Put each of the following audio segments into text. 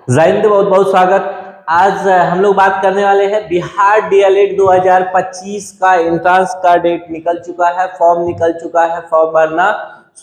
जय हिंद, बहुत बहुत स्वागत। आज हम लोग बात करने वाले हैं बिहार डीएलएड 2025 का एंट्रेंस का डेट निकल चुका है, फॉर्म निकल चुका है, फॉर्म भरना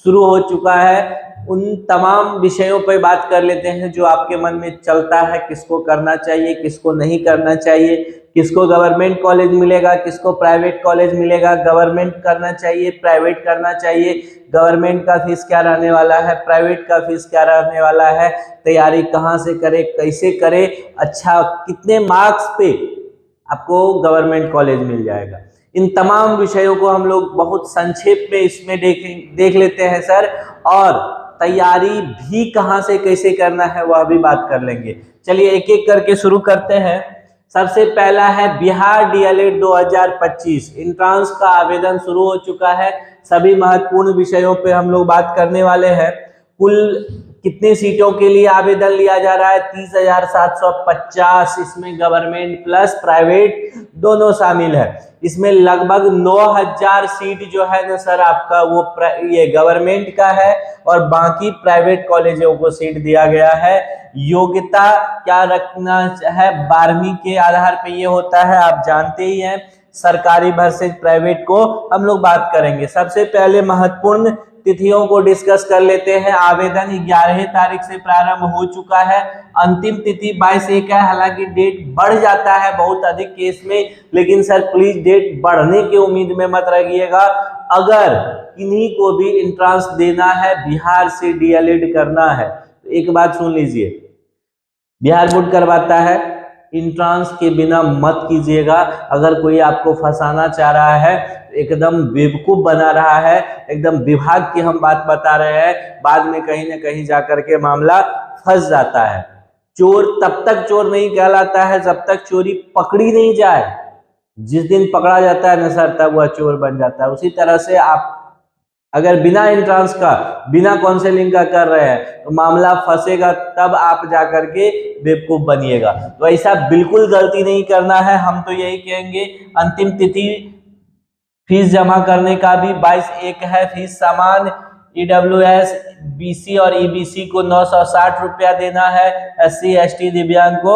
शुरू हो चुका है। उन तमाम विषयों पर बात कर लेते हैं जो आपके मन में चलता है, किसको करना चाहिए, किसको नहीं करना चाहिए, किसको गवर्नमेंट कॉलेज मिलेगा, किसको प्राइवेट कॉलेज मिलेगा, गवर्नमेंट करना चाहिए, प्राइवेट करना चाहिए, गवर्नमेंट का फीस क्या रहने वाला है, प्राइवेट का फीस क्या रहने वाला है, तैयारी कहाँ से करे, कैसे करे, अच्छा कितने मार्क्स पे आपको गवर्नमेंट कॉलेज मिल जाएगा। इन तमाम विषयों को हम लोग बहुत संक्षेप में इसमें देख लेते हैं सर, और तैयारी भी कहाँ से कैसे करना है वह भी बात कर लेंगे। चलिए एक एक करके शुरू करते हैं। सबसे पहला है बिहार डीएलएड 2025 एंट्रेंस का आवेदन शुरू हो चुका है। सभी महत्वपूर्ण विषयों पे हम लोग बात करने वाले हैं। कुल कितने सीटों के लिए आवेदन लिया जा रहा है? 30,750। इसमें गवर्नमेंट प्लस प्राइवेट दोनों शामिल है। इसमें लगभग 9,000 सीट जो है ना सर आपका वो ये गवर्नमेंट का है, और बाकी प्राइवेट कॉलेजों को सीट दिया गया है। योग्यता क्या रखना है? 12वीं के आधार पे ये होता है, आप जानते ही हैं। सरकारी वर्सेज प्राइवेट को हम लोग बात करेंगे। सबसे पहले महत्वपूर्ण तिथियों को डिस्कस कर लेते हैं। आवेदन 11 तारीख से प्रारंभ हो चुका है। अंतिम तिथि 22/1 है। हालांकि डेट बढ़ जाता है बहुत अधिक केस में, लेकिन सर प्लीज डेट बढ़ने की उम्मीद में मत रहिएगा। अगर इन्हीं को भी एंट्रेंस देना है, बिहार से डीएलएड करना है, तो एक बात सुन लीजिए, बिहार बोर्ड करवाता है, एंट्रेंस के बिना मत कीजिएगा। अगर कोई आपको फंसाना चाह रहा है तो एकदम बेवकूफ बना रहा है, एकदम विभाग की हम बात बता रहे हैं, बाद में कहीं ना कहीं जाकर के मामला फंस जाता है। चोर तब तक चोर नहीं कहलाता है जब तक चोरी पकड़ी नहीं जाए। जिस दिन पकड़ा जाता है ना सर, तब वह चोर बन जाता है। उसी तरह से आप अगर बिना एंट्रेंस का, बिना काउंसलिंग का कर रहे हैं तो मामला फंसेगा, तब आप जाकर के बेवकूफ बनिएगा। तो ऐसा बिल्कुल गलती नहीं करना है। हम तो यही कहेंगे, अंतिम तिथि फीस जमा करने का भी 22/1 है। फीस समान EWS, BC और EBC को 960 रुपया देना है। SC ST दिव्यांग को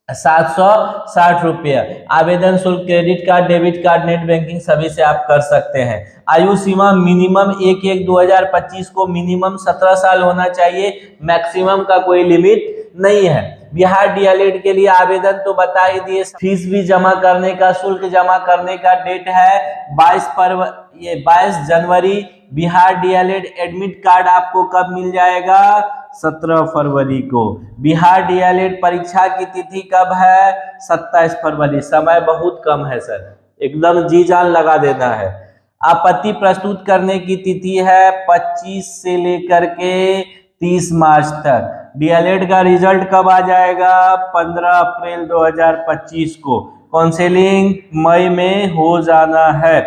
760 रुपया। आवेदन शुल्क credit card, debit card, net banking सभी से आप कर सकते हैं। आयु सीमा मिनिमम 1/1/2025 को मिनिमम 17 साल होना चाहिए। मैक्सिमम का कोई लिमिट नहीं है। बिहार डीएलएड के लिए आवेदन तो बता ही दिए। फीस भी जमा करने का, शुल्क जमा करने का डेट है 22 जनवरी। बिहार डीएलएड एडमिट कार्ड आपको कब मिल जाएगा? 17 फरवरी को। बिहार डीएलएड परीक्षा की तिथि कब है? 27 फरवरी। समय बहुत कम है सर, एकदम जी जान लगा देना है। आपत्ति प्रस्तुत करने की तिथि है 25 से लेकर के 30 मार्च तक। डीएलएड का रिजल्ट कब आ जाएगा? 15 अप्रैल 2025 को। काउंसलिंग मई में हो जाना है।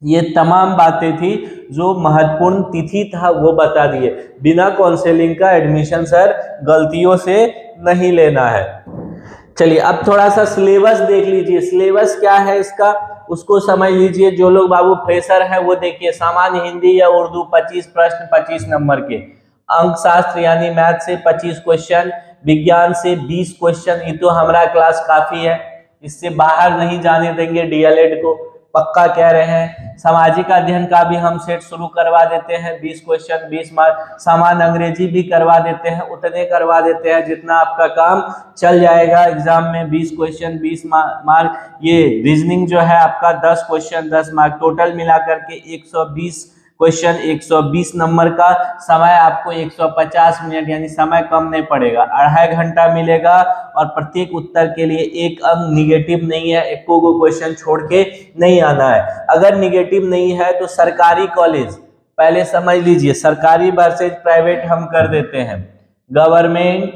ये तमाम बातें थी जो महत्वपूर्ण तिथि था वो बता दिए। बिना काउंसलिंग का एडमिशन सर गलतियों से नहीं लेना है। चलिए अब थोड़ा सा सिलेबस देख लीजिए। सिलेबस क्या है इसका, उसको समझ लीजिए। जो लोग बाबू फ्रेशर है वो देखिए, सामान्य हिंदी या उर्दू 25 प्रश्न 25 नंबर के। अंक शास्त्र यानी मैथ से 25 क्वेश्चन, विज्ञान से 20 क्वेश्चन। ये तो हमारा क्लास काफी है, इससे बाहर नहीं जाने देंगे डीएलएड को, पक्का कह रहे हैं। सामाजिक अध्ययन का भी हम सेट शुरू करवा देते हैं, 20 क्वेश्चन 20 मार्क। सामान्य अंग्रेजी भी करवा देते हैं, उतने करवा देते हैं जितना आपका काम चल जाएगा। एग्जाम में 20 क्वेश्चन 20 मार्क। ये रीजनिंग जो है आपका 10 क्वेश्चन 10 मार्क। टोटल मिलाकर के 120 क्वेश्चन 120 नंबर का। समय आपको 150 मिनट, यानी समय कम नहीं पड़ेगा, 2.5 घंटा मिलेगा। और प्रत्येक उत्तर के लिए 1 अंक निगेटिव नहीं है, एको को क्वेश्चन छोड़ के नहीं आना है। अगर निगेटिव नहीं है तो सरकारी कॉलेज, पहले समझ लीजिए, सरकारी वर्सेज प्राइवेट हम कर देते हैं, गवर्नमेंट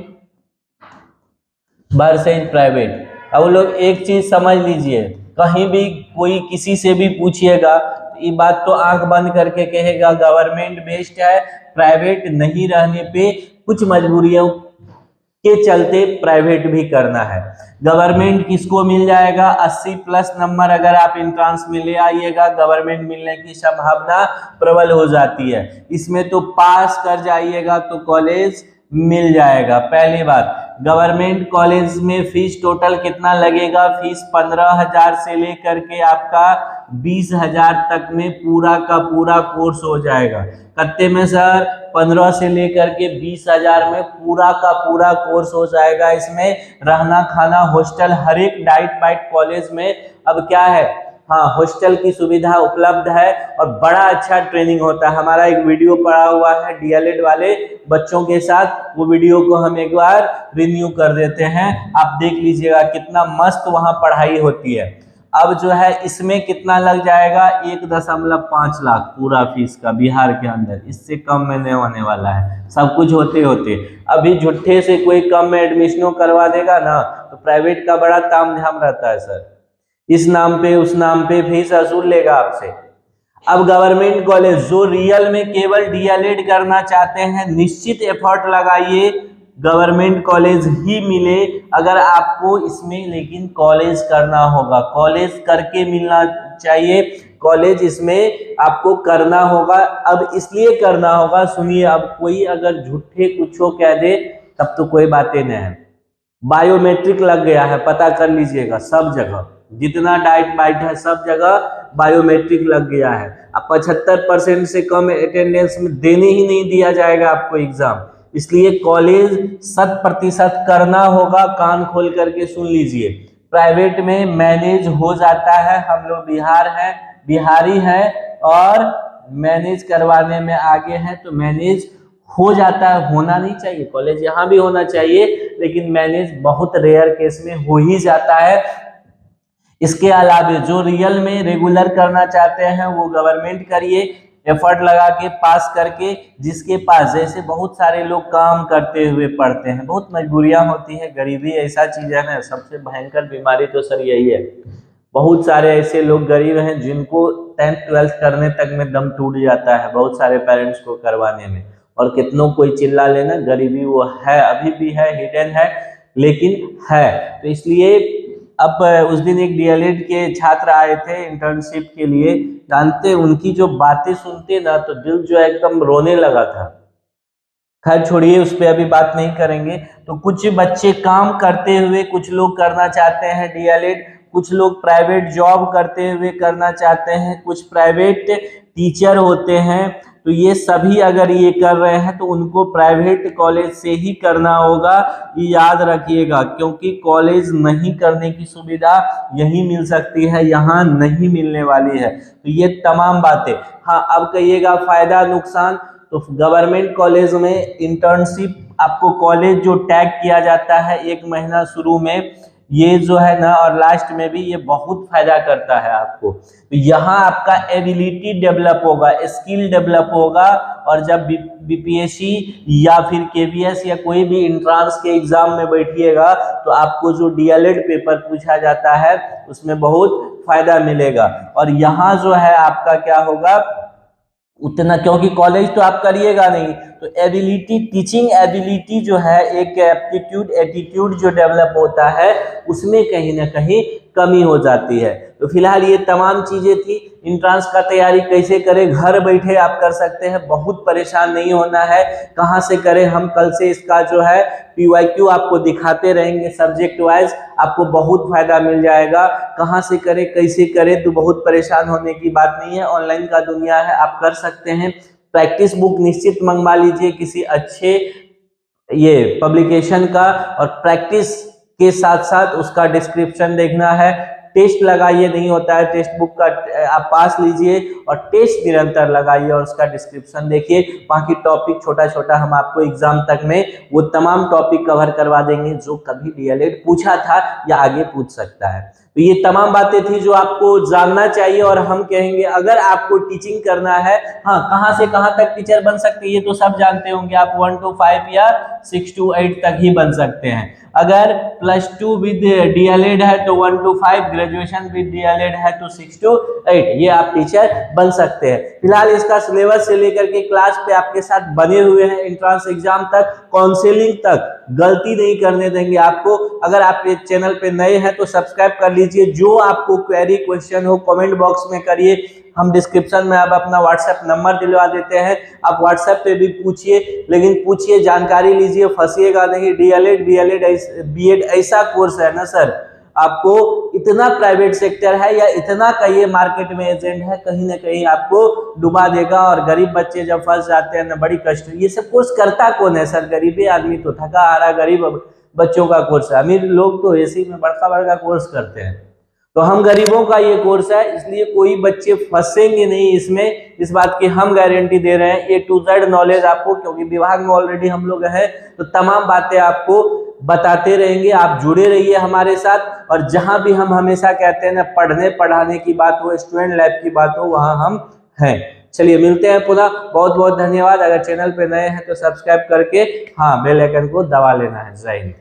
वर्सेज प्राइवेट। अब लोग एक चीज समझ लीजिए, कहीं भी कोई किसी से भी पूछिएगा ये बात तो आंख बंद करके कहेगा गवर्नमेंट बेस्ड है, प्राइवेट नहीं रहने पे कुछ मजबूरियों के चलते प्राइवेट भी करना है। गवर्नमेंट किसको मिल जाएगा? 80+ नंबर अगर आप एंट्रेंस में ले आइएगा, गवर्नमेंट मिलने की संभावना प्रबल हो जाती है। इसमें तो पास कर जाइएगा तो कॉलेज मिल जाएगा। पहली बात, गवर्नमेंट कॉलेज में फीस टोटल कितना लगेगा? फीस 15,000 से लेकर के आपका 20,000 तक में पूरा का पूरा कोर्स हो जाएगा। कितने में सर? 15 से लेकर के 20,000 में पूरा का पूरा कोर्स हो जाएगा। इसमें रहना खाना हॉस्टल हर एक डाइट बाइट कॉलेज में अब क्या है, हाँ, हॉस्टल की सुविधा उपलब्ध है और बड़ा अच्छा ट्रेनिंग होता है। हमारा एक वीडियो पड़ा हुआ है डीएलएड वाले बच्चों के साथ, वो वीडियो को हम एक बार रिन्यू कर देते हैं, आप देख लीजिएगा कितना मस्त वहां पढ़ाई होती है। अब जो है इसमें कितना लग जाएगा? 1.5 लाख पूरा फीस का बिहार के अंदर, इससे कम में नहीं होने वाला है सब कुछ होते होते। अभी झूठे से कोई कम में एडमिशनों करवा देगा ना तो प्राइवेट का बड़ा ताम झाम रहता है सर, इस नाम पे उस नाम पे फीस वसूल लेगा आपसे। अब गवर्नमेंट कॉलेज जो रियल में केवल डीएलएड करना चाहते हैं, निश्चित एफर्ट लगाइए, गवर्नमेंट कॉलेज ही मिले अगर आपको इसमें, लेकिन कॉलेज करना होगा, कॉलेज करके मिलना चाहिए, कॉलेज इसमें आपको करना होगा। अब इसलिए करना होगा, सुनिए, अब कोई अगर झूठे कुछ कह दे तब तो कोई बातें नहीं है। बायोमेट्रिक लग गया है, पता कर लीजिएगा, सब जगह जितना डाइट बाइट है सब जगह बायोमेट्रिक लग गया है। अब 75% से कम अटेंडेंस में देने ही नहीं दिया जाएगा आपको एग्जाम, इसलिए कॉलेज 100% करना होगा। कान खोल करके सुन लीजिए, प्राइवेट में मैनेज हो जाता है, हम लोग बिहारी हैं और मैनेज करवाने में आगे हैं, तो मैनेज हो जाता है, होना नहीं चाहिए, कॉलेज यहाँ भी होना चाहिए, लेकिन मैनेज बहुत रेयर केस में हो ही जाता है। इसके अलावा जो रियल में रेगुलर करना चाहते हैं वो गवर्नमेंट करिए, एफर्ट लगा के पास करके, जिसके पास, जैसे बहुत सारे लोग काम करते हुए पढ़ते हैं, बहुत मजबूरियां होती है, गरीबी ऐसा चीज है ना, सबसे भयंकर बीमारी तो सर यही है। बहुत सारे ऐसे लोग गरीब हैं जिनको 10th 12th करने तक में दम टूट जाता है, बहुत सारे पेरेंट्स को करवाने में, और कितनों कोई चिल्ला लेना, गरीबी वो है, अभी भी है, हिडन है, लेकिन है। तो इसलिए अब उस दिन एक डीएलएड के छात्र आए थे इंटर्नशिप के लिए, जानते उनकी जो बातें सुनते ना तो दिल जो एकदम रोने लगा था। खैर छोड़िए, उस पर अभी बात नहीं करेंगे। तो कुछ बच्चे काम करते हुए, कुछ लोग करना चाहते हैं डीएलएड, कुछ लोग प्राइवेट जॉब करते हुए करना चाहते हैं, कुछ प्राइवेट टीचर होते हैं, तो ये सभी अगर ये कर रहे हैं तो उनको प्राइवेट कॉलेज से ही करना होगा, ये याद रखिएगा, क्योंकि कॉलेज नहीं करने की सुविधा यही मिल सकती है, यहाँ नहीं मिलने वाली है। तो ये तमाम बातें, हाँ, अब कहिएगा फायदा नुकसान, तो गवर्नमेंट कॉलेज में इंटर्नशिप आपको कॉलेज जो टैग किया जाता है 1 महीना शुरू में, ये जो है ना, और लास्ट में भी, ये बहुत फायदा करता है आपको। तो यहाँ आपका एबिलिटी डेवलप होगा, स्किल डेवलप होगा, और जब बीपीएससी या फिर केवीएस या कोई भी एंट्रेंस के एग्जाम में बैठिएगा तो आपको जो डीएलएड पेपर पूछा जाता है उसमें बहुत फायदा मिलेगा। और यहाँ जो है आपका क्या होगा उतना, क्योंकि कॉलेज तो आप करिएगा नहीं, तो एबिलिटी, टीचिंग एबिलिटी जो है, एक एप्टीट्यूड एटीट्यूड जो डेवलप होता है, उसमें कहीं ना कहीं कमी हो जाती है। तो फिलहाल ये तमाम चीजें थी। इंट्रांस का तैयारी कैसे करें, घर बैठे आप कर सकते हैं, बहुत परेशान नहीं होना है। कहाँ से करें, हम कल से इसका जो है PYQ आपको दिखाते रहेंगे सब्जेक्ट वाइज, आपको बहुत फायदा मिल जाएगा। कहाँ से करें, कैसे करें, तो बहुत परेशान होने की बात नहीं है, ऑनलाइन का दुनिया है, आप कर सकते हैं। प्रैक्टिस बुक निश्चित मंगवा लीजिए किसी अच्छे ये पब्लिकेशन का, और प्रैक्टिस के साथ साथ उसका डिस्क्रिप्शन देखना है। टेस्ट लगाइए, नहीं होता है टेक्स्ट बुक का, आप पास लीजिए और टेस्ट निरंतर लगाइए और उसका डिस्क्रिप्शन देखिए। बाकी टॉपिक छोटा छोटा हम आपको एग्जाम तक में वो तमाम टॉपिक कवर करवा देंगे जो कभी डीएलएड पूछा था या आगे पूछ सकता है। तो ये तमाम बातें थी जो आपको जानना चाहिए, और हम कहेंगे अगर आपको टीचिंग करना है, हाँ, कहाँ से कहाँ तक टीचर बन सकते हैं ये तो सब जानते होंगे आप, 1 to 5 या 6 to 8 तक ही बन सकते हैं। अगर +2 विद डीएलएड है तो 1 to 5, ग्रेजुएशन विद डीएलएड है तो 6 to 8, ये आप टीचर बन सकते हैं। फिलहाल इसका सिलेबस से लेकर के क्लास पे आपके साथ बने हुए हैं, एंट्रेंस एग्जाम तक, काउंसलिंग तक, गलती नहीं करने देंगे आपको। अगर आप इस चैनल पे नए हैं तो सब्सक्राइब कर लीजिए। लीजिए। जो आपको क्वेरी क्वेश्चन हो कमेंट बॉक्स में करिए, हम डिस्क्रिप्शन में अब अपना व्हाट्सएप नंबर दिलवा देते हैं, आप व्हाट्सएप पे भी पूछिए, लेकिन पूछिए, जानकारी लीजिए, फंसिएगा नहीं। डीएलएड बीएड ऐसा कोर्स है ना सर, आपको इतना प्राइवेट सेक्टर है या इतना कहिए मार्केट में एजेंट है, कहीं ना कहीं आपको डुबा देगा। और गरीब बच्चे जब फंस जाते हैं ना, बड़ी कष्ट। ये सब कोर्स करता कौन है सर? गरीबी आदमी तो थका आ रहा गरीब बच्चों का कोर्स है। अमीर लोग तो एसी में बड़का बड़का कोर्स करते हैं, तो हम गरीबों का ये कोर्स है, इसलिए कोई बच्चे फंसेंगे नहीं इसमें, इस बात की हम गारंटी दे रहे हैं। A to Z नॉलेज आपको, क्योंकि विभाग में ऑलरेडी हम लोग हैं, तो तमाम बातें आपको बताते रहेंगे। आप जुड़े रहिए हमारे साथ, और जहां भी हम हमेशा कहते हैं ना, पढ़ने पढ़ाने की बात हो, स्टूडेंट लाइफ की बात हो, वहां हम हैं। चलिए मिलते हैं पुनः, बहुत बहुत धन्यवाद। अगर चैनल पे नए हैं तो सब्सक्राइब करके हाँ बेल आइकन को दबा लेना है। जय हिंद।